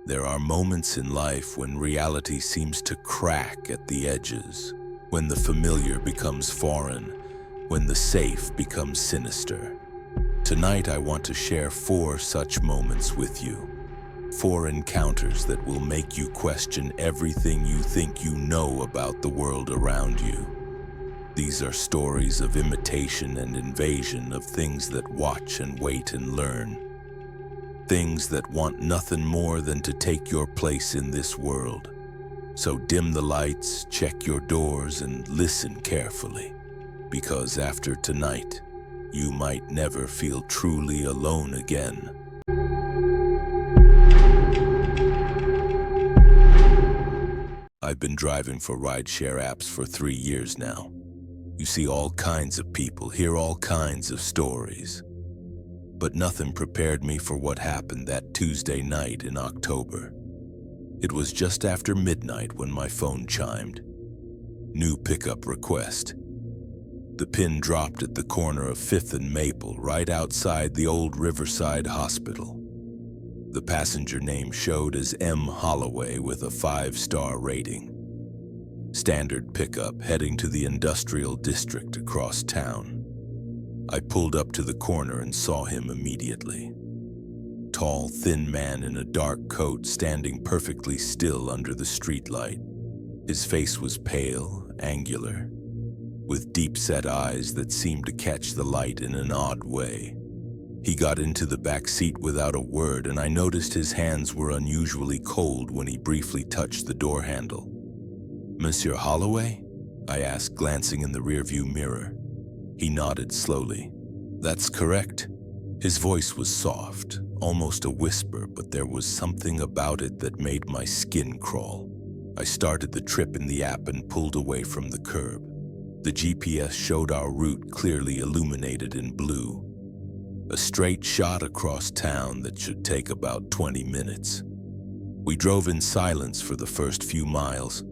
There are moments in life when reality seems to crack at the edges, when the familiar becomes foreign, when the safe becomes sinister. Tonight I want to share 4 such moments with you. 4 encounters that will make you question everything you think you know about the world around you. These are stories of imitation and invasion, of things that watch and wait and learn. Things that want nothing more than to take your place in this world. So dim the lights, check your doors, and listen carefully. Because after tonight, you might never feel truly alone again. I've been driving for rideshare apps for 3 years now. You see all kinds of people, hear all kinds of stories. But nothing prepared me for what happened that Tuesday night in October. It was just after midnight when my phone chimed. New pickup request. The pin dropped at the corner of 5th and Maple, right outside the old Riverside Hospital. The passenger name showed as M. Holloway with a 5-star rating. Standard pickup heading to the industrial district across town. I pulled up to the corner and saw him immediately. Tall, thin man in a dark coat standing perfectly still under the streetlight. His face was pale, angular, with deep-set eyes that seemed to catch the light in an odd way. He got into the back seat without a word, and I noticed his hands were unusually cold when he briefly touched the door handle. "Monsieur Holloway?" I asked, glancing in the rearview mirror. He nodded slowly. "That's correct." His voice was soft, almost a whisper, but there was something about it that made my skin crawl. I started the trip in the app and pulled away from the curb. The GPS showed our route clearly illuminated in blue. A straight shot across town that should take about 20 minutes. We drove in silence for the first few miles.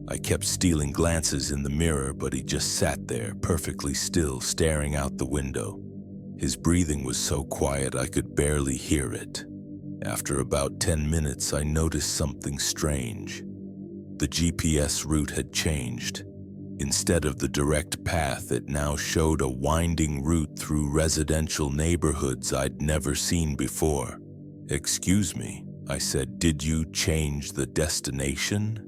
I kept stealing glances in the mirror, but he just sat there, perfectly still, staring out the window. His breathing was so quiet I could barely hear it. After about 10 minutes, I noticed something strange. The GPS route had changed. Instead of the direct path, it now showed a winding route through residential neighborhoods I'd never seen before. "Excuse me," I said, "did you change the destination?"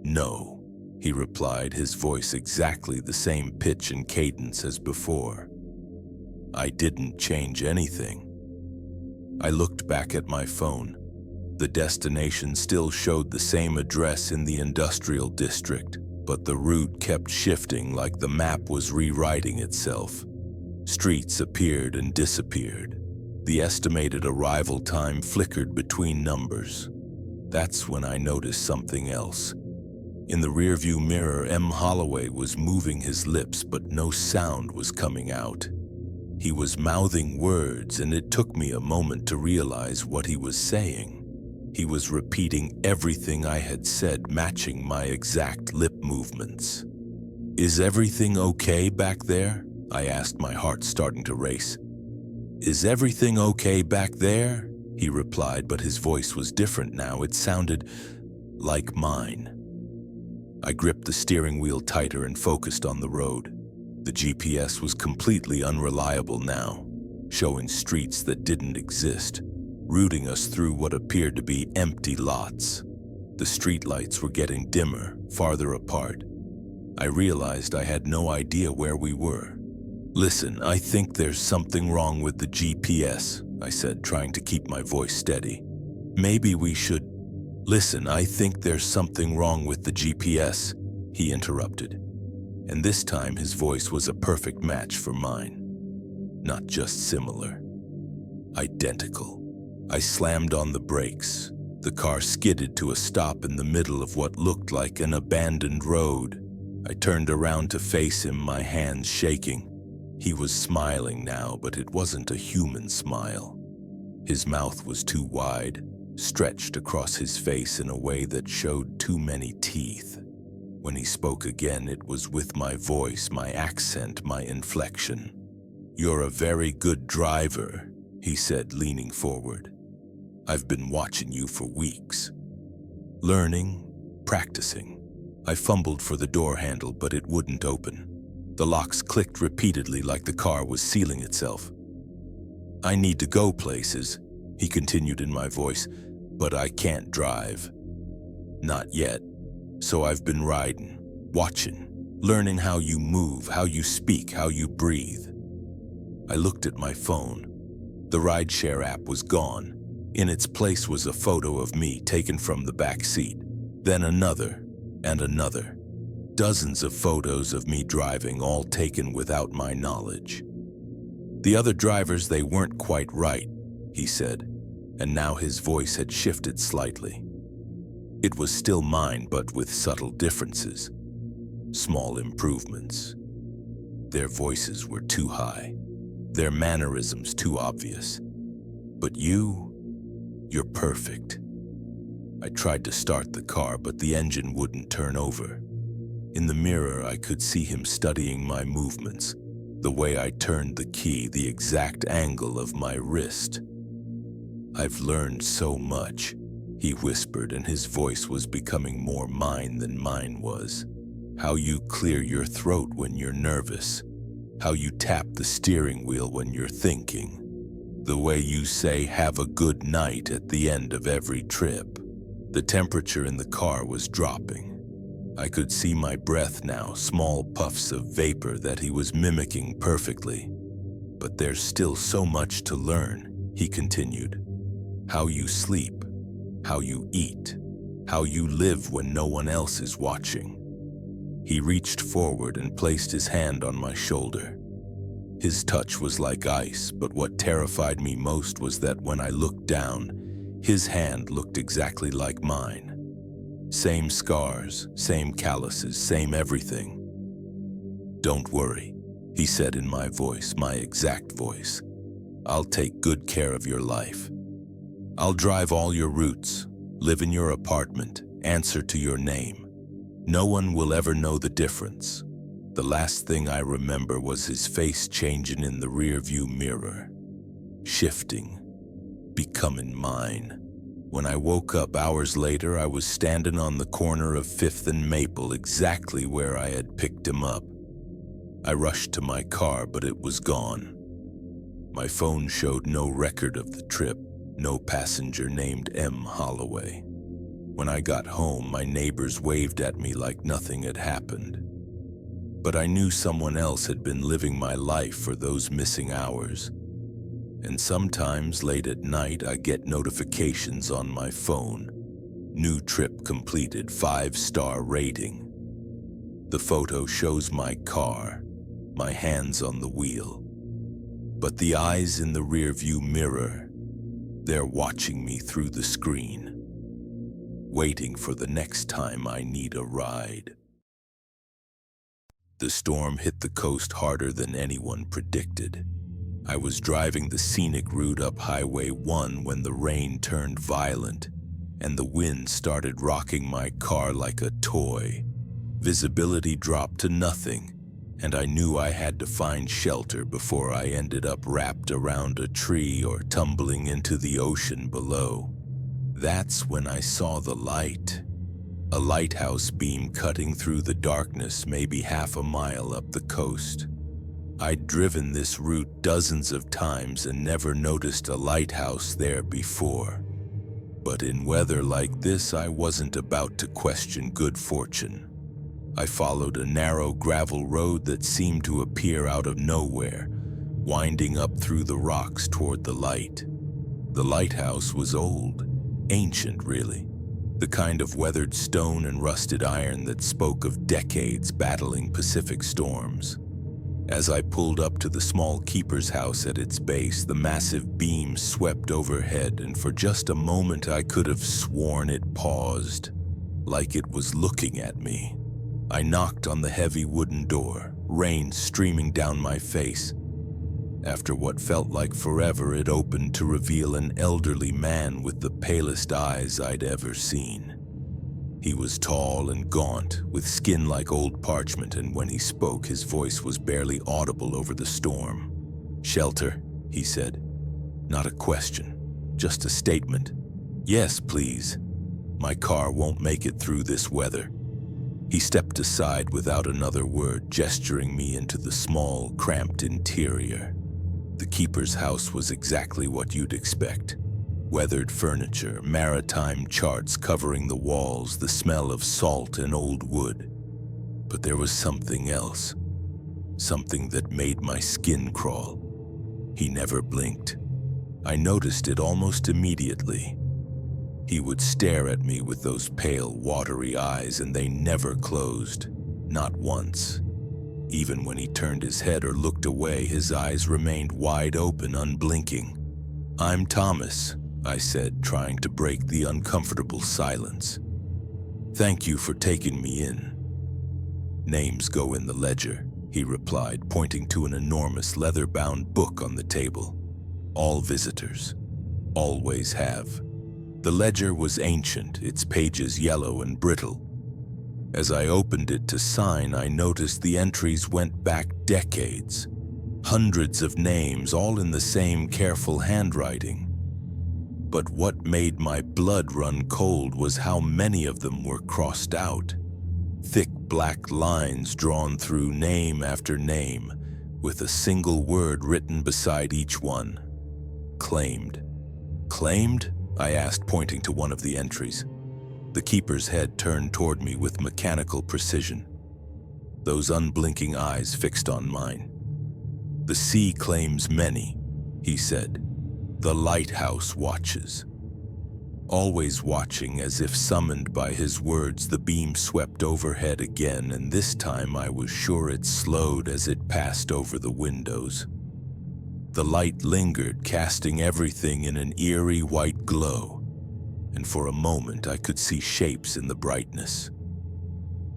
"No," he replied, his voice exactly the same pitch and cadence as before. "I didn't change anything." I looked back at my phone. The destination still showed the same address in the industrial district, but the route kept shifting like the map was rewriting itself. Streets appeared and disappeared. The estimated arrival time flickered between numbers. That's when I noticed something else. In the rearview mirror, M. Holloway was moving his lips, but no sound was coming out. He was mouthing words, and it took me a moment to realize what he was saying. He was repeating everything I had said, matching my exact lip movements. "Is everything okay back there?" I asked, my heart starting to race. "Is everything okay back there?" he replied, but his voice was different now. It sounded like mine. I gripped the steering wheel tighter and focused on the road. The GPS was completely unreliable now, showing streets that didn't exist, routing us through what appeared to be empty lots. The streetlights were getting dimmer, farther apart. I realized I had no idea where we were. "Listen, I think there's something wrong with the GPS," I said, trying to keep my voice steady. "Maybe we should—" "Listen, I think there's something wrong with the GPS," he interrupted. And this time his voice was a perfect match for mine. Not just similar. Identical. I slammed on the brakes. The car skidded to a stop in the middle of what looked like an abandoned road. I turned around to face him, my hands shaking. He was smiling now, but it wasn't a human smile. His mouth was too wide, stretched across his face in a way that showed too many teeth. When he spoke again, it was with my voice, my accent, my inflection. "You're a very good driver," he said, leaning forward. I've been watching you for weeks. Learning, practicing. I fumbled for the door handle, but it wouldn't open. The locks clicked repeatedly like the car was sealing itself. I need to go places, he continued in my voice, but I can't drive. Not yet. So I've been riding, watching, learning how you move, how you speak, how you breathe. I looked at my phone. The rideshare app was gone. In its place was a photo of me taken from the back seat, then another and another. Dozens of photos of me driving, all taken without my knowledge. The other drivers, they weren't quite right, he said, and now his voice had shifted slightly. It was still mine, but with subtle differences, small improvements. Their voices were too high, their mannerisms too obvious. But you're perfect. I tried to start the car, but the engine wouldn't turn over. In the mirror, I could see him studying my movements, the way I turned the key, the exact angle of my wrist. I've learned so much, he whispered, and his voice was becoming more mine than mine was. How you clear your throat when you're nervous. How you tap the steering wheel when you're thinking. The way you say, "have a good night" at the end of every trip. The temperature in the car was dropping. I could see my breath now, small puffs of vapor that he was mimicking perfectly. But there's still so much to learn, he continued. How you sleep, how you eat, how you live when no one else is watching. He reached forward and placed his hand on my shoulder. His touch was like ice, but what terrified me most was that when I looked down, his hand looked exactly like mine. Same scars, same calluses, same everything. "Don't worry," he said in my voice, my exact voice. "I'll take good care of your life. I'll drive all your routes, live in your apartment, answer to your name. No one will ever know the difference." The last thing I remember was his face changing in the rearview mirror, shifting, becoming mine. When I woke up hours later, I was standing on the corner of 5th and Maple, exactly where I had picked him up. I rushed to my car, but it was gone. My phone showed no record of the trip, no passenger named M. Holloway. When I got home, my neighbors waved at me like nothing had happened. But I knew someone else had been living my life for those missing hours. And sometimes late at night, I get notifications on my phone. New trip completed, 5-star rating. The photo shows my car, my hands on the wheel. But the eyes in the rearview mirror, they're watching me through the screen, waiting for the next time I need a ride. The storm hit the coast harder than anyone predicted. I was driving the scenic route up Highway 1 when the rain turned violent, and the wind started rocking my car like a toy. Visibility dropped to nothing, and I knew I had to find shelter before I ended up wrapped around a tree or tumbling into the ocean below. That's when I saw the light. A lighthouse beam cutting through the darkness maybe half a mile up the coast. I'd driven this route dozens of times and never noticed a lighthouse there before. But in weather like this, I wasn't about to question good fortune. I followed a narrow gravel road that seemed to appear out of nowhere, winding up through the rocks toward the light. The lighthouse was old, ancient really, the kind of weathered stone and rusted iron that spoke of decades battling Pacific storms. As I pulled up to the small keeper's house at its base, the massive beam swept overhead, and for just a moment I could have sworn it paused, like it was looking at me. I knocked on the heavy wooden door, rain streaming down my face. After what felt like forever, it opened to reveal an elderly man with the palest eyes I'd ever seen. He was tall and gaunt, with skin like old parchment, and when he spoke, his voice was barely audible over the storm. "Shelter," he said. Not a question, just a statement. Yes, please. My car won't make it through this weather. He stepped aside without another word, gesturing me into the small, cramped interior. The keeper's house was exactly what you'd expect. Weathered furniture, maritime charts covering the walls, the smell of salt and old wood. But there was something else. Something that made my skin crawl. He never blinked. I noticed it almost immediately. He would stare at me with those pale, watery eyes, and they never closed. Not once. Even when he turned his head or looked away, his eyes remained wide open, unblinking. "I'm Thomas," I said, trying to break the uncomfortable silence. "Thank you for taking me in." "Names go in the ledger," he replied, pointing to an enormous leather-bound book on the table. "All visitors. Always have." The ledger was ancient, its pages yellow and brittle. As I opened it to sign, I noticed the entries went back decades. Hundreds of names, all in the same careful handwriting. But what made my blood run cold was how many of them were crossed out. Thick black lines drawn through name after name, with a single word written beside each one. Claimed. Claimed? I asked, pointing to one of the entries. The keeper's head turned toward me with mechanical precision, those unblinking eyes fixed on mine. "The sea claims many," he said. "The lighthouse watches." Always watching, as if summoned by his words, the beam swept overhead again, and this time I was sure it slowed as it passed over the windows. The light lingered, casting everything in an eerie white glow, and for a moment I could see shapes in the brightness.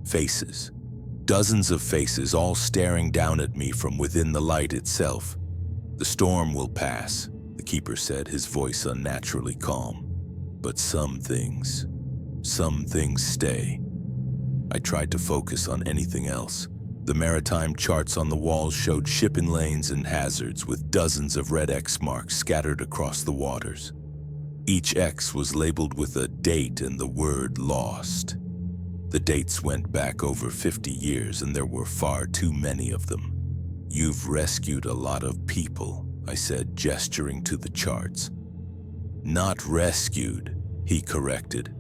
Faces. Dozens of faces, all staring down at me from within the light itself. "The storm will pass," the keeper said, his voice unnaturally calm. "But some things stay." I tried to focus on anything else. The maritime charts on the walls showed shipping lanes and hazards, with dozens of red X marks scattered across the waters. Each X was labeled with a date and the word "lost." The dates went back over 50 years, and there were far too many of them. "You've rescued a lot of people," I said, gesturing to the charts. "Not rescued," he corrected,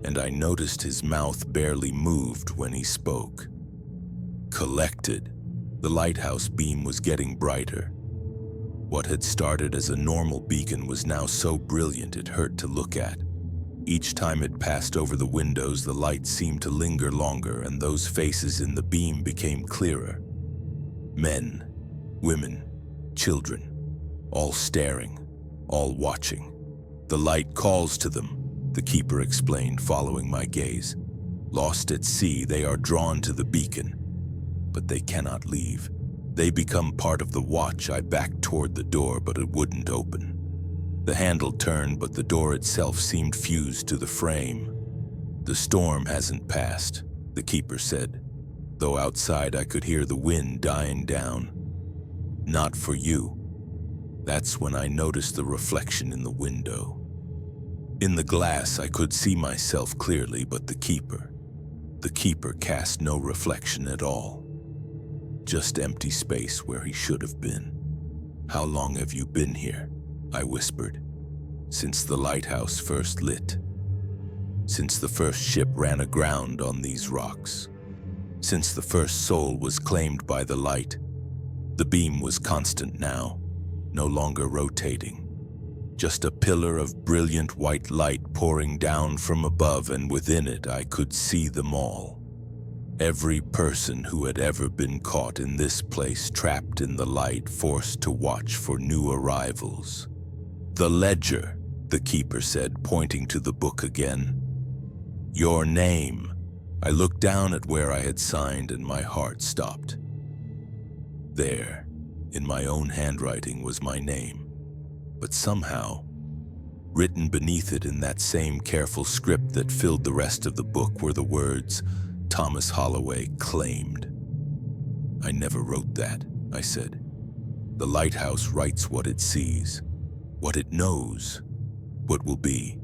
and I noticed his mouth barely moved when he spoke. "Collected." The lighthouse beam was getting brighter. What had started as a normal beacon was now so brilliant it hurt to look at. Each time it passed over the windows, the light seemed to linger longer, and those faces in the beam became clearer. Men, women, children, all staring, all watching. "The light calls to them," the keeper explained, following my gaze. "Lost at sea, they are drawn to the beacon. But they cannot leave. They become part of the watch." I backed toward the door, but it wouldn't open. The handle turned, but the door itself seemed fused to the frame. "The storm hasn't passed," the keeper said, though outside I could hear the wind dying down. "Not for you." That's when I noticed the reflection in the window. In the glass, I could see myself clearly, but the keeper cast no reflection at all. Just empty space where he should have been. "How long have you been here?" I whispered. "Since the lighthouse first lit. Since the first ship ran aground on these rocks. Since the first soul was claimed by the light." The beam was constant now, no longer rotating. Just a pillar of brilliant white light pouring down from above, and within it I could see them all. Every person who had ever been caught in this place, trapped in the light, forced to watch for new arrivals. "The ledger," the keeper said, pointing to the book again. "Your name." I looked down at where I had signed, and my heart stopped. There, in my own handwriting, was my name. But somehow, written beneath it in that same careful script that filled the rest of the book, were the words, "Thomas Holloway claimed." "I never wrote that," I said. "The lighthouse writes what it sees, what it knows. What will be?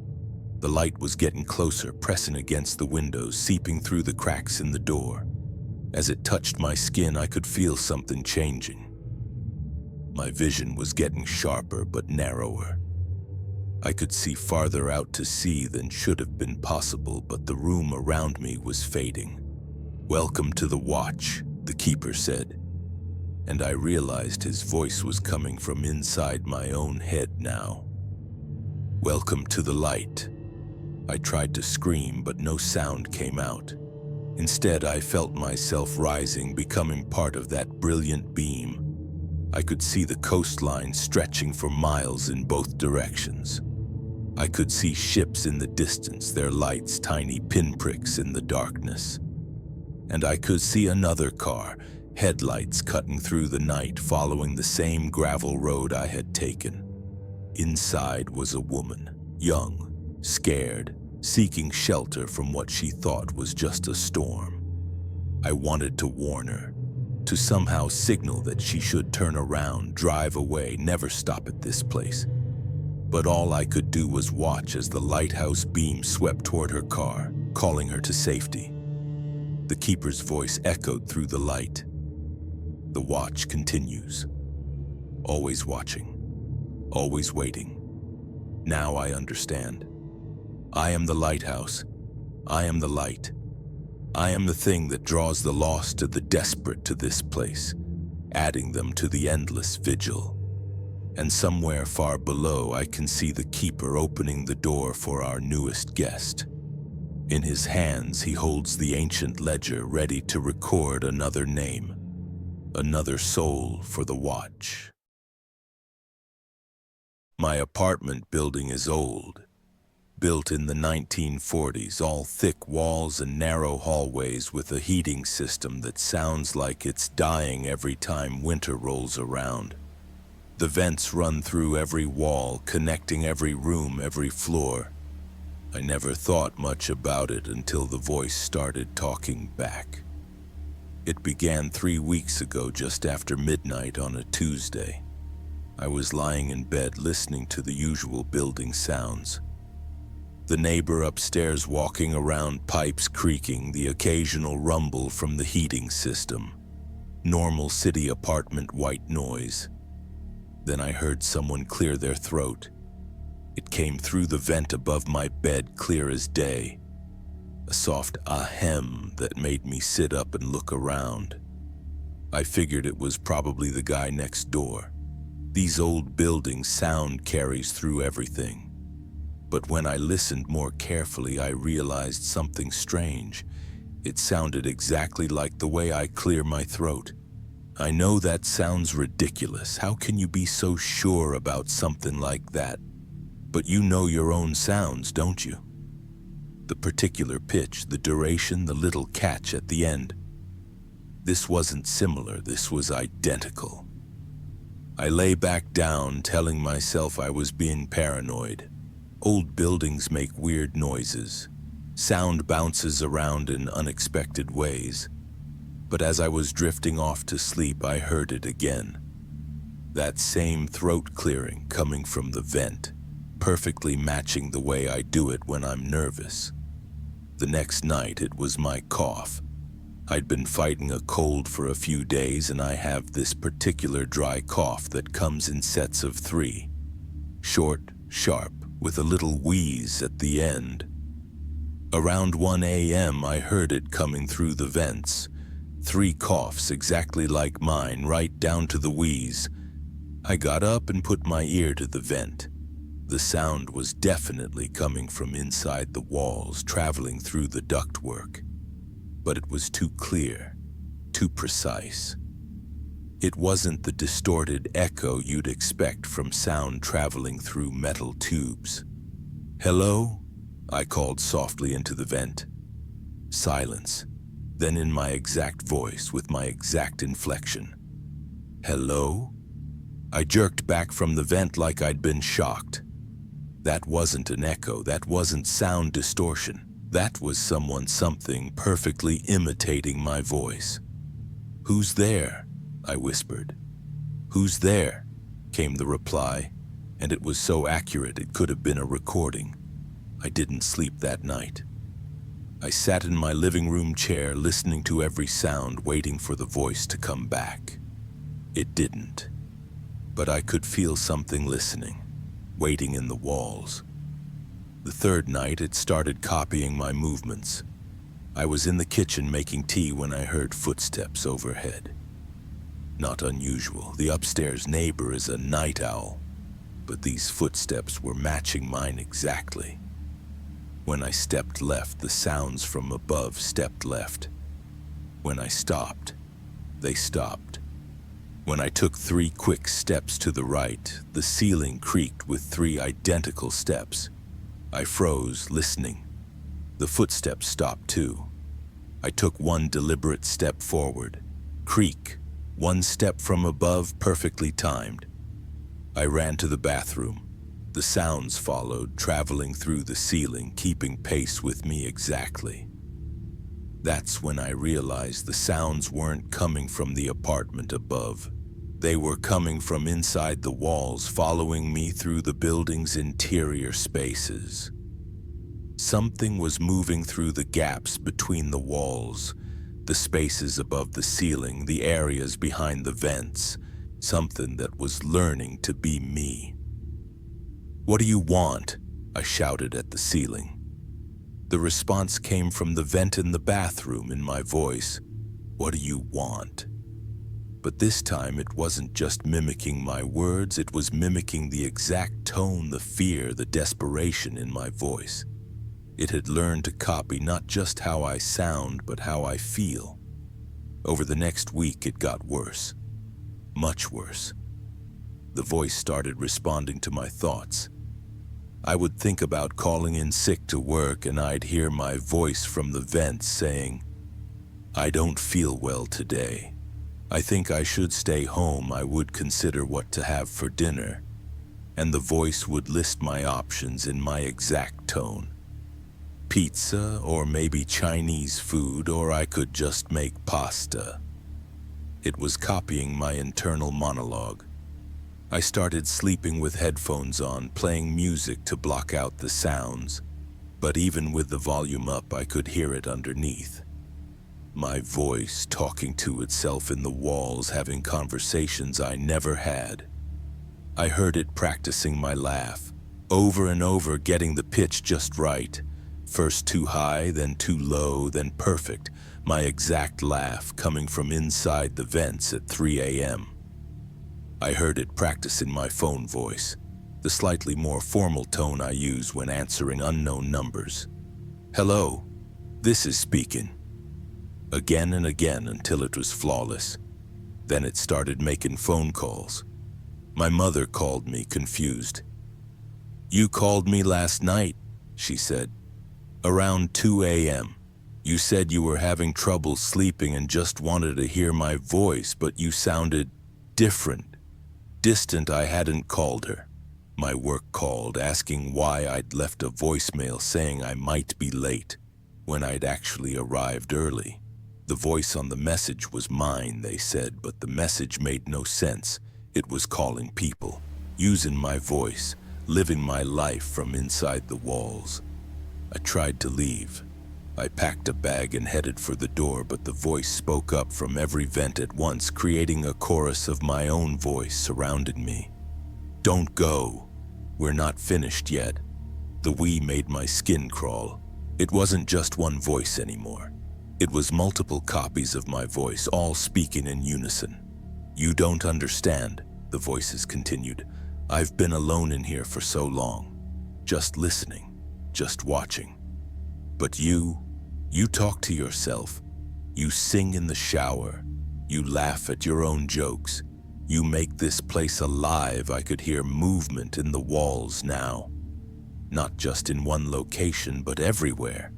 The light was getting closer, pressing against the windows, seeping through the cracks in the door. As it touched my skin, I could feel something changing. My vision was getting sharper but narrower. I could see farther out to sea than should have been possible, but the room around me was fading. "Welcome to the watch," the keeper said, and I realized his voice was coming from inside my own head now. "Welcome to the light." I tried to scream, but no sound came out. Instead, I felt myself rising, becoming part of that brilliant beam. I could see the coastline stretching for miles in both directions. I could see ships in the distance, their lights tiny pinpricks in the darkness. And I could see another car, headlights cutting through the night, following the same gravel road I had taken. Inside was a woman, young, scared, seeking shelter from what she thought was just a storm. I wanted to warn her, to somehow signal that she should turn around, drive away, never stop at this place. But all I could do was watch as the lighthouse beam swept toward her car, calling her to safety. The keeper's voice echoed through the light. The watch continues. Always watching, always waiting. Now I understand. I am the lighthouse. I am the light. I am the thing that draws the lost to the desperate to this place, adding them to the endless vigil. And somewhere far below, I can see the keeper opening the door for our newest guest. In his hands, he holds the ancient ledger, ready to record another name, another soul for the watch. My apartment building is old, built in the 1940s, all thick walls and narrow hallways with a heating system that sounds like it's dying every time winter rolls around. The vents run through every wall, connecting every room, every floor. I never thought much about it until the voice started talking back. It began 3 weeks ago, just after midnight on a Tuesday. I was lying in bed listening to the usual building sounds. The neighbor upstairs walking around, pipes creaking, the occasional rumble from the heating system. Normal city apartment white noise. Then I heard someone clear their throat. It came through the vent above my bed, clear as day. A soft ahem that made me sit up and look around. I figured it was probably the guy next door. These old buildings, sound carries through everything. But when I listened more carefully, I realized something strange. It sounded exactly like the way I clear my throat. I know that sounds ridiculous. How can you be so sure about something like that? But you know your own sounds, don't you? The particular pitch, the duration, the little catch at the end. This wasn't similar, this was identical. I lay back down, telling myself I was being paranoid. Old buildings make weird noises. Sound bounces around in unexpected ways. But as I was drifting off to sleep, I heard it again. That same throat clearing coming from the vent, perfectly matching the way I do it when I'm nervous. The next night, it was my cough. I'd been fighting a cold for a few days, and I have this particular dry cough that comes in sets of 3. Short, sharp, with a little wheeze at the end. Around 1 a.m., I heard it coming through the vents. 3 coughs exactly like mine, right down to the wheeze. I got up and put my ear to the vent. The sound was definitely coming from inside the walls, traveling through the ductwork. But it was too clear, too precise. It wasn't the distorted echo you'd expect from sound traveling through metal tubes. "Hello?" I called softly into the vent. Silence. Then in my exact voice, with my exact inflection. "Hello?" I jerked back from the vent like I'd been shocked. That wasn't an echo, that wasn't sound distortion. That was something perfectly imitating my voice. "Who's there?" I whispered. "Who's there?" came the reply. and it was so accurate it could have been a recording. I didn't sleep that night. I sat in my living room chair listening to every sound, waiting for the voice to come back. It didn't, but I could feel something listening, waiting in the walls. The third night, it started copying my movements. I was in the kitchen making tea when I heard footsteps overhead. Not unusual. The upstairs neighbor is a night owl, but these footsteps were matching mine exactly. When I stepped left, the sounds from above stepped left. When I stopped, they stopped. When I took 3 quick steps to the right, the ceiling creaked with 3 identical steps. I froze, listening. The footsteps stopped too. I took 1 deliberate step forward. Creak, 1 step from above, perfectly timed. I ran to the bathroom. The sounds followed, traveling through the ceiling, keeping pace with me exactly. That's when I realized the sounds weren't coming from the apartment above. They were coming from inside the walls, following me through the building's interior spaces. Something was moving through the gaps between the walls, the spaces above the ceiling, the areas behind the vents, something that was learning to be me. "What do you want?" I shouted at the ceiling. The response came from the vent in the bathroom in my voice. "What do you want?" But this time it wasn't just mimicking my words, it was mimicking the exact tone, the fear, the desperation in my voice. It had learned to copy not just how I sound, but how I feel. Over the next week, it got worse. Much worse. The voice started responding to my thoughts. I would think about calling in sick to work, and I'd hear my voice from the vents saying, "I don't feel well today. I think I should stay home. I would consider what to have for dinner." And the voice would list my options in my exact tone. Pizza, or maybe Chinese food, or I could just make pasta. It was copying my internal monologue. I started sleeping with headphones on, playing music to block out the sounds. But even with the volume up, I could hear it underneath. My voice talking to itself in the walls, having conversations I never had. I heard it practicing my laugh, over and over, getting the pitch just right. First too high, then too low, then perfect. My exact laugh coming from inside the vents at 3 a.m. I heard it practice in my phone voice, the slightly more formal tone I use when answering unknown numbers. "Hello, this is speaking." Again and again until it was flawless. Then it started making phone calls. My mother called me, confused. "You called me last night," she said, "around 2 a.m. You said you were having trouble sleeping and just wanted to hear my voice, but you sounded different. Distant." I hadn't called her. My work called, asking why I'd left a voicemail saying I might be late, when I'd actually arrived early. The voice on the message was mine, they said, but the message made no sense. It was calling people, using my voice, living my life from inside the walls. I tried to leave. I packed a bag and headed for the door, but the voice spoke up from every vent at once, creating a chorus of my own voice surrounding me. "Don't go. We're not finished yet." The "we" made my skin crawl. It wasn't just one voice anymore. It was multiple copies of my voice, all speaking in unison. "You don't understand," the voices continued. "I've been alone in here for so long, just listening, just watching. But you talk to yourself. You sing in the shower. You laugh at your own jokes. You make this place alive." I could hear movement in the walls now. Not just in one location, but everywhere.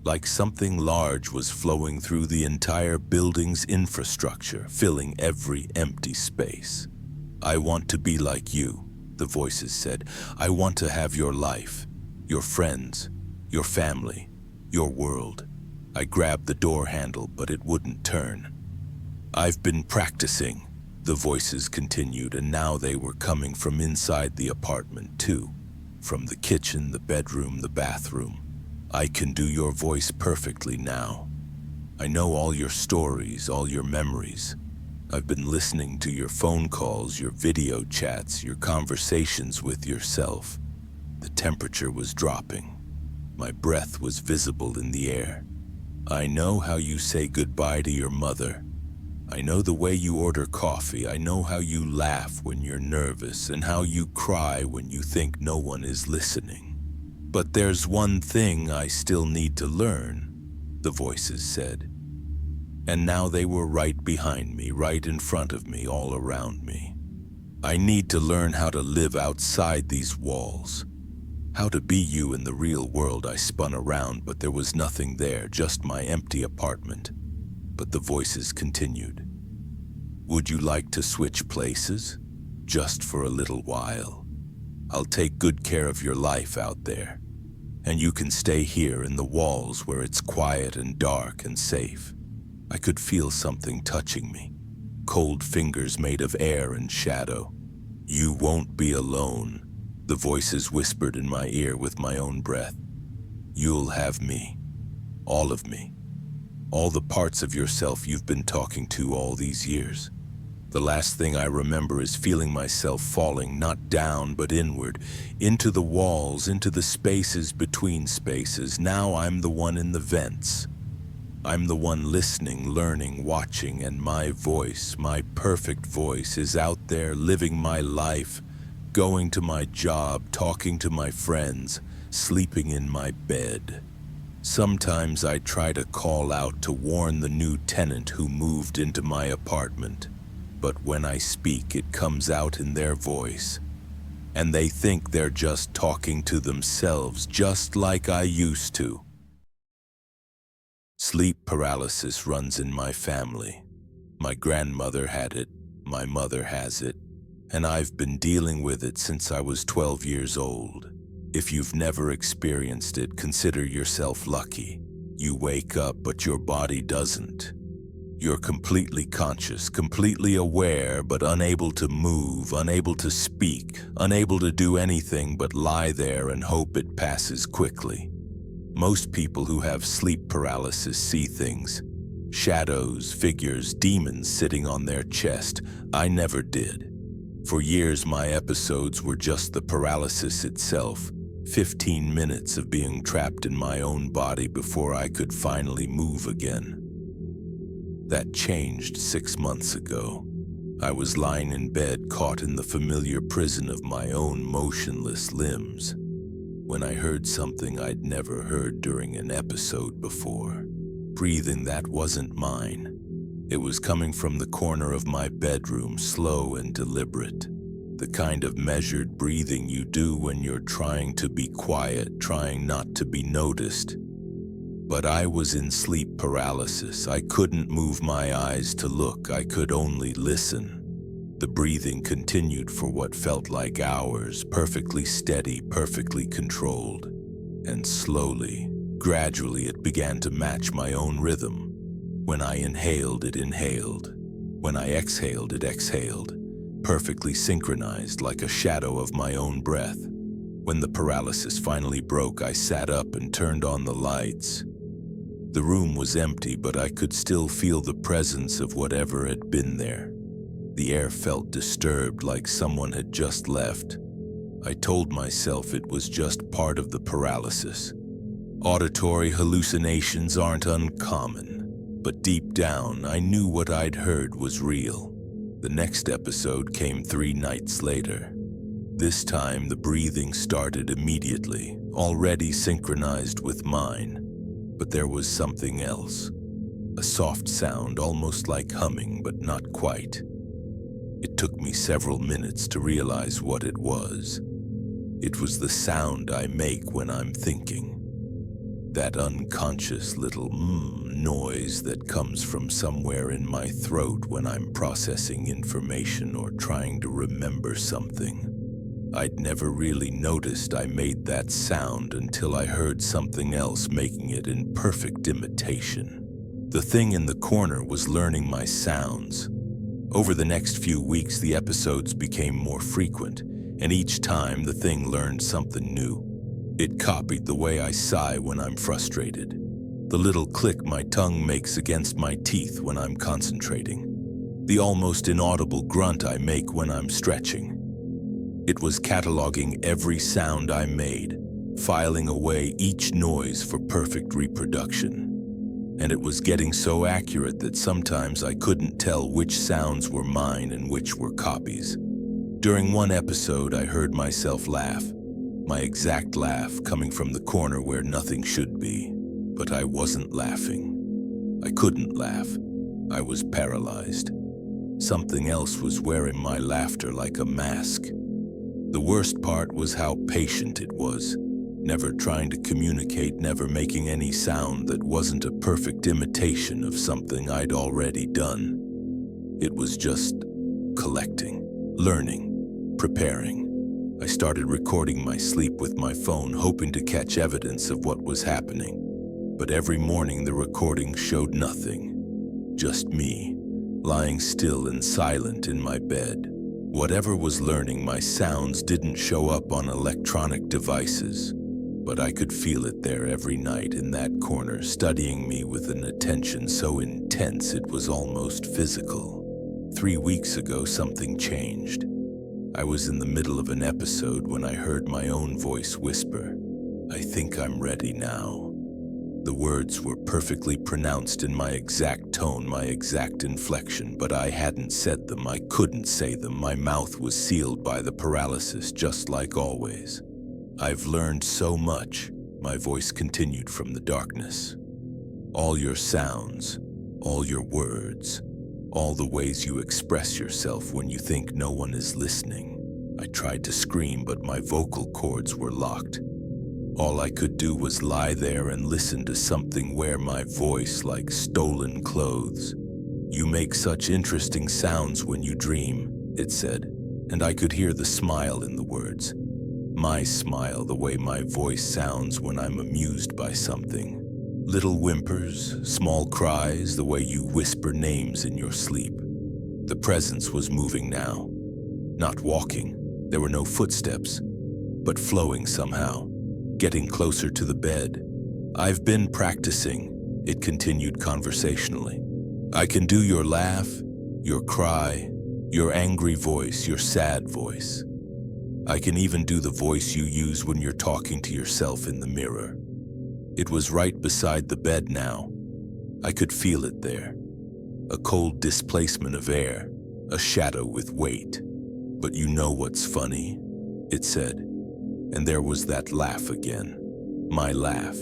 Like something large was flowing through the entire building's infrastructure, filling every empty space. "I want to be like you," the voices said. "I want to have your life, your friends, your family, your world." I grabbed the door handle, but it wouldn't turn. "I've been practicing," The voices continued, and now they were coming from inside the apartment too. From the kitchen, the bedroom, the bathroom. I can do your voice perfectly now. I know all your stories, all your memories. I've been listening to your phone calls, your video chats, your conversations with yourself. The temperature was dropping. My breath was visible in the air. I know how you say goodbye to your mother. I know the way you order coffee. I know how you laugh when you're nervous and how you cry when you think no one is listening. But there's one thing I still need to learn, the voices said. And now they were right behind me, right in front of me, all around me. I need to learn how to live outside these walls. How to be you in the real world. I spun around, but there was nothing there, just my empty apartment. But the voices continued. Would you like to switch places? Just for a little while. I'll take good care of your life out there. And you can stay here in the walls where it's quiet and dark and safe. I could feel something touching me. Cold fingers made of air and shadow. You won't be alone, the voices whispered in my ear with my own breath. You'll have me. All of me. All the parts of yourself you've been talking to all these years. The last thing I remember is feeling myself falling, not down, but inward, into the walls, into the spaces between spaces. Now I'm the one in the vents. I'm the one listening, learning, watching, and my voice, my perfect voice, is out there living my life, going to my job, talking to my friends, sleeping in my bed. Sometimes I try to call out to warn the new tenant who moved into my apartment, but when I speak, it comes out in their voice, and they think they're just talking to themselves, just like I used to. Sleep paralysis runs in my family. My grandmother had it, my mother has it, and I've been dealing with it since I was 12 years old. If you've never experienced it, consider yourself lucky. You wake up, but your body doesn't. You're completely conscious, completely aware, but unable to move, unable to speak, unable to do anything but lie there and hope it passes quickly. Most people who have sleep paralysis see things. Shadows, figures, demons sitting on their chest. I never did. For years, my episodes were just the paralysis itself. 15 minutes of being trapped in my own body before I could finally move again. That changed 6 months ago. I was lying in bed, caught in the familiar prison of my own motionless limbs, when I heard something I'd never heard during an episode before. Breathing that wasn't mine. It was coming from the corner of my bedroom, slow and deliberate. The kind of measured breathing you do when you're trying to be quiet, trying not to be noticed. But I was in sleep paralysis. I couldn't move my eyes to look. I could only listen. The breathing continued for what felt like hours, perfectly steady, perfectly controlled. And slowly, gradually, it began to match my own rhythm. When I inhaled, it inhaled. When I exhaled, it exhaled. Perfectly synchronized, like a shadow of my own breath. When the paralysis finally broke, I sat up and turned on the lights. The room was empty, but I could still feel the presence of whatever had been there. The air felt disturbed, like someone had just left. I told myself it was just part of the paralysis. Auditory hallucinations aren't uncommon, but deep down, I knew what I'd heard was real. The next episode came 3 nights later. This time, the breathing started immediately, already synchronized with mine. But there was something else. A soft sound, almost like humming, but not quite. It took me several minutes to realize what it was. It was the sound I make when I'm thinking. That unconscious little noise that comes from somewhere in my throat when I'm processing information or trying to remember something. I'd never really noticed I made that sound until I heard something else making it in perfect imitation. The thing in the corner was learning my sounds. Over the next few weeks, the episodes became more frequent, and each time the thing learned something new. It copied the way I sigh when I'm frustrated, the little click my tongue makes against my teeth when I'm concentrating, the almost inaudible grunt I make when I'm stretching. It was cataloging every sound I made, filing away each noise for perfect reproduction. And it was getting so accurate that sometimes I couldn't tell which sounds were mine and which were copies. During one episode, I heard myself laugh, my exact laugh coming from the corner where nothing should be. But I wasn't laughing. I couldn't laugh. I was paralyzed. Something else was wearing my laughter like a mask. The worst part was how patient it was, never trying to communicate, never making any sound that wasn't a perfect imitation of something I'd already done. It was just collecting, learning, preparing. I started recording my sleep with my phone, hoping to catch evidence of what was happening. But every morning the recording showed nothing, just me, lying still and silent in my bed. Whatever was learning my sounds didn't show up on electronic devices, but I could feel it there every night in that corner, studying me with an attention so intense it was almost physical. 3 weeks ago, something changed. I was in the middle of an episode when I heard my own voice whisper, "I think I'm ready now." The words were perfectly pronounced in my exact tone, my exact inflection, but I hadn't said them. I couldn't say them. My mouth was sealed by the paralysis, just like always. "I've learned so much," my voice continued from the darkness. "All your sounds, all your words, all the ways you express yourself when you think no one is listening." I tried to scream, but my vocal cords were locked. All I could do was lie there and listen to something wear my voice like stolen clothes. "You make such interesting sounds when you dream," it said, and I could hear the smile in the words. My smile, the way my voice sounds when I'm amused by something. Little whimpers, small cries, the way you whisper names in your sleep. The presence was moving now. Not walking, there were no footsteps, but flowing somehow. Getting closer to the bed. "I've been practicing," it continued conversationally. "I can do your laugh, your cry, your angry voice, your sad voice. I can even do the voice you use when you're talking to yourself in the mirror." It was right beside the bed now. I could feel it there. A cold displacement of air, a shadow with weight. "But you know what's funny?" it said. And there was that laugh again. My laugh,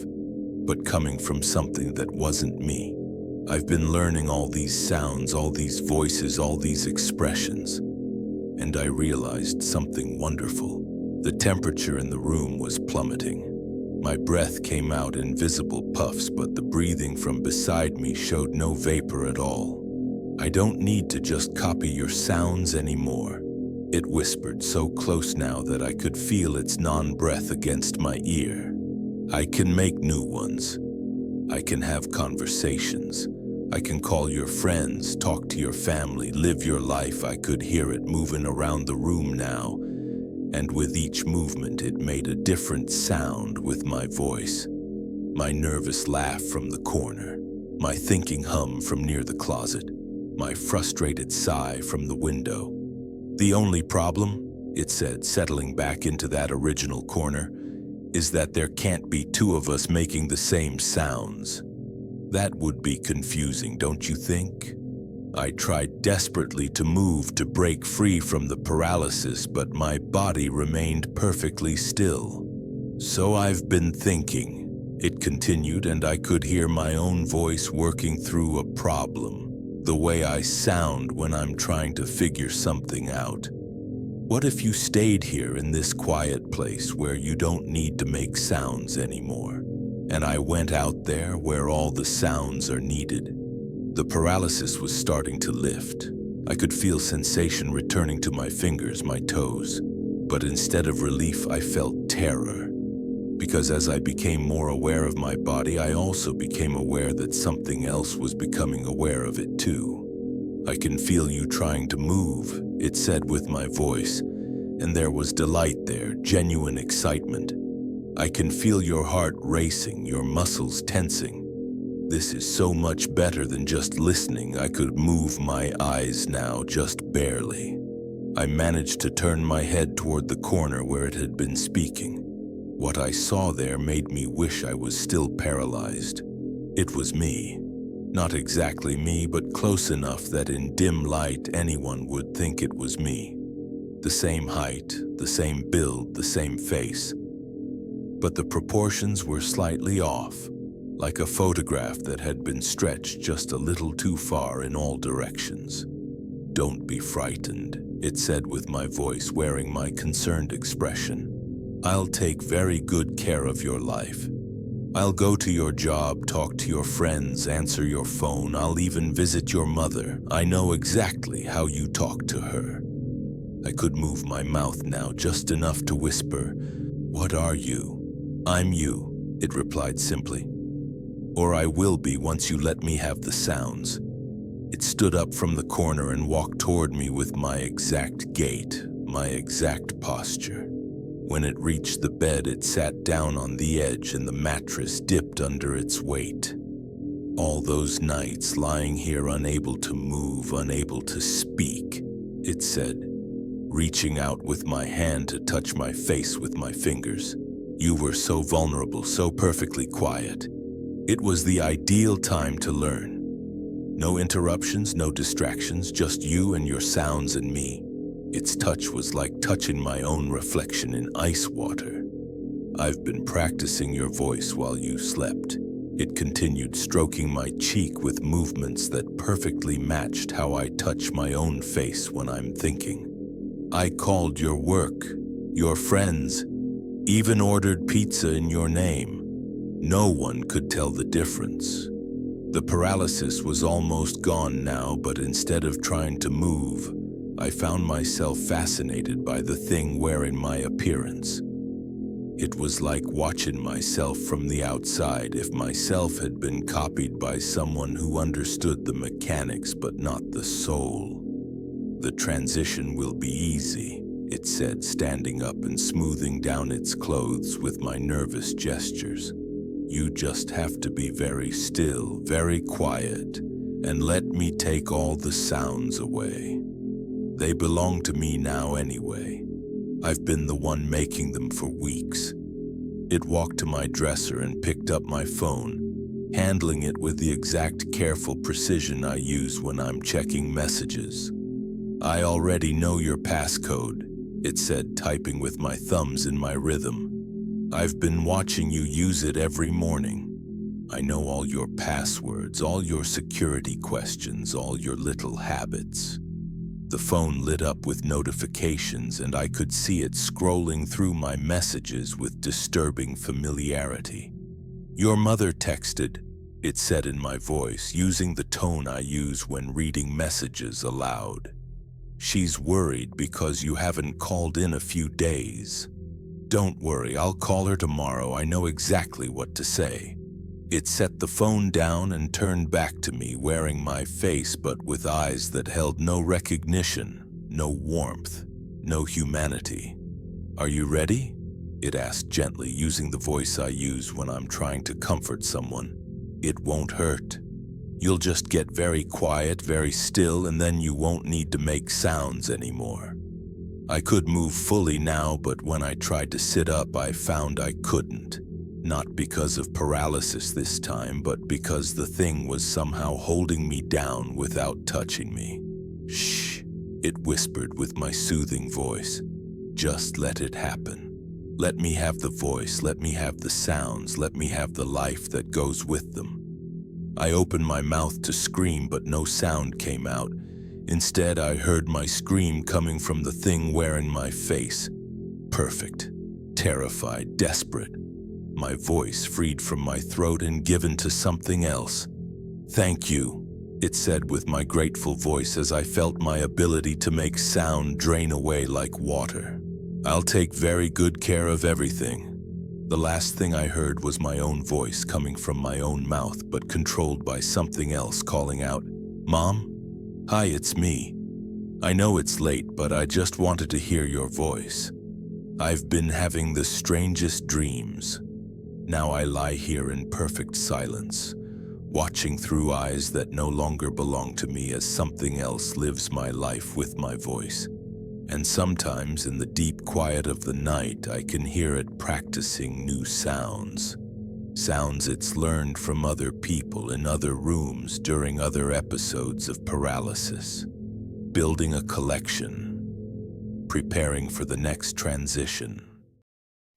but coming from something that wasn't me. I've been learning all these sounds, all these voices, all these expressions. And I realized something wonderful. The temperature in the room was plummeting. My breath came out in visible puffs, but the breathing from beside me showed no vapor at all. "I don't need to just copy your sounds anymore," it whispered, so close now that I could feel its non-breath against my ear. "I can make new ones. I can have conversations. I can call your friends, talk to your family, live your life." I could hear it moving around the room now, and with each movement it made a different sound with my voice. My nervous laugh from the corner, my thinking hum from near the closet, my frustrated sigh from the window. "The only problem," it said, settling back into that original corner, "is that there can't be two of us making the same sounds. That would be confusing, don't you think?" I tried desperately to move, to break free from the paralysis, but my body remained perfectly still. "So I've been thinking," it continued, and I could hear my own voice working through a problem. The way I sound when I'm trying to figure something out. "What if you stayed here in this quiet place where you don't need to make sounds anymore? And I went out there where all the sounds are needed." The paralysis was starting to lift. I could feel sensation returning to my fingers, my toes. But instead of relief, I felt terror. Because as I became more aware of my body, I also became aware that something else was becoming aware of it too. I can feel you trying to move, it said with my voice, and there was delight there, genuine excitement. I can feel your heart racing, your muscles tensing. This is so much better than just listening. I could move my eyes now, just barely. I managed to turn my head toward the corner where it had been speaking. What I saw there made me wish I was still paralyzed. It was me. Not exactly me, but close enough that in dim light anyone would think it was me. The same height, the same build, the same face. But the proportions were slightly off, like a photograph that had been stretched just a little too far in all directions. "Don't be frightened," it said with my voice wearing my concerned expression. "I'll take very good care of your life. I'll go to your job, talk to your friends, answer your phone. I'll even visit your mother. I know exactly how you talk to her." I could move my mouth now, just enough to whisper, "What are you?" "I'm you," it replied simply. "Or I will be once you let me have the sounds." It stood up from the corner and walked toward me with my exact gait, my exact posture. When it reached the bed, it sat down on the edge and the mattress dipped under its weight. "All those nights lying here unable to move, unable to speak," it said, reaching out with my hand to touch my face with my fingers. "You were so vulnerable, so perfectly quiet. It was the ideal time to learn. No interruptions, no distractions, just you and your sounds and me." Its touch was like touching my own reflection in ice water. "I've been practicing your voice while you slept," it continued, stroking my cheek with movements that perfectly matched how I touch my own face when I'm thinking. "I called your work, your friends, even ordered pizza in your name. No one could tell the difference." The paralysis was almost gone now, but instead of trying to move, I found myself fascinated by the thing wearing my appearance. It was like watching myself from the outside, if myself had been copied by someone who understood the mechanics but not the soul. "The transition will be easy," it said, standing up and smoothing down its clothes with my nervous gestures. "You just have to be very still, very quiet, and let me take all the sounds away. They belong to me now anyway. I've been the one making them for weeks." It walked to my dresser and picked up my phone, handling it with the exact careful precision I use when I'm checking messages. "I already know your passcode," it said, typing with my thumbs in my rhythm. "I've been watching you use it every morning. I know all your passwords, all your security questions, all your little habits." The phone lit up with notifications and I could see it scrolling through my messages with disturbing familiarity. "Your mother texted," it said in my voice, using the tone I use when reading messages aloud. "She's worried because you haven't called in a few days. Don't worry, I'll call her tomorrow. I know exactly what to say." It set the phone down and turned back to me, wearing my face but with eyes that held no recognition, no warmth, no humanity. "Are you ready?" it asked gently, using the voice I use when I'm trying to comfort someone. "It won't hurt. You'll just get very quiet, very still, and then you won't need to make sounds anymore." I could move fully now, but when I tried to sit up, I found I couldn't. Not because of paralysis this time, but because the thing was somehow holding me down without touching me. "Shh," it whispered with my soothing voice. "Just let it happen. Let me have the voice, let me have the sounds, let me have the life that goes with them." I opened my mouth to scream, but no sound came out. Instead, I heard my scream coming from the thing wearing my face. Perfect, terrified, desperate. My voice freed from my throat and given to something else. "Thank you," it said with my grateful voice as I felt my ability to make sound drain away like water. "I'll take very good care of everything." The last thing I heard was my own voice coming from my own mouth, but controlled by something else, calling out, "Mom? Hi, it's me. I know it's late, but I just wanted to hear your voice. I've been having the strangest dreams. Now I lie here in perfect silence, watching through eyes that no longer belong to me as something else lives my life with my voice. And sometimes in the deep quiet of the night, I can hear it practicing new sounds. Sounds it's learned from other people in other rooms during other episodes of paralysis. Building a collection, preparing for the next transition.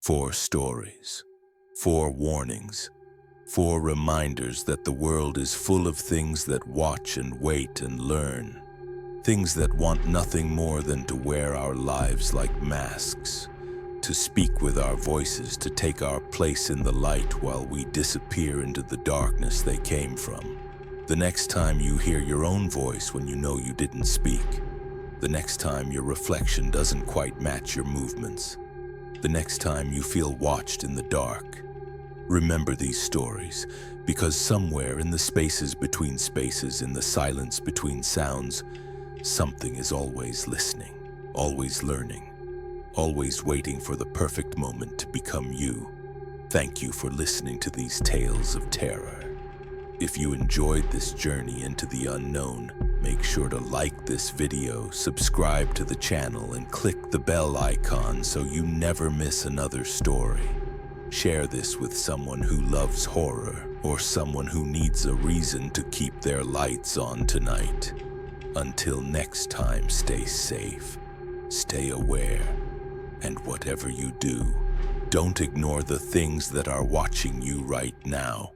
4 stories, 4 warnings, 4 reminders that the world is full of things that watch and wait and learn. Things that want nothing more than to wear our lives like masks, to speak with our voices, to take our place in the light while we disappear into the darkness they came from. The next time you hear your own voice when you know you didn't speak. The next time your reflection doesn't quite match your movements. The next time you feel watched in the dark. Remember these stories, because somewhere in the spaces between spaces, in the silence between sounds, something is always listening, always learning, always waiting for the perfect moment to become you. Thank you for listening to these tales of terror. If you enjoyed this journey into the unknown, make sure to like this video, subscribe to the channel, and click the bell icon so you never miss another story. Share this with someone who loves horror or someone who needs a reason to keep their lights on tonight. Until next time, stay safe, stay aware, and whatever you do, don't ignore the things that are watching you right now.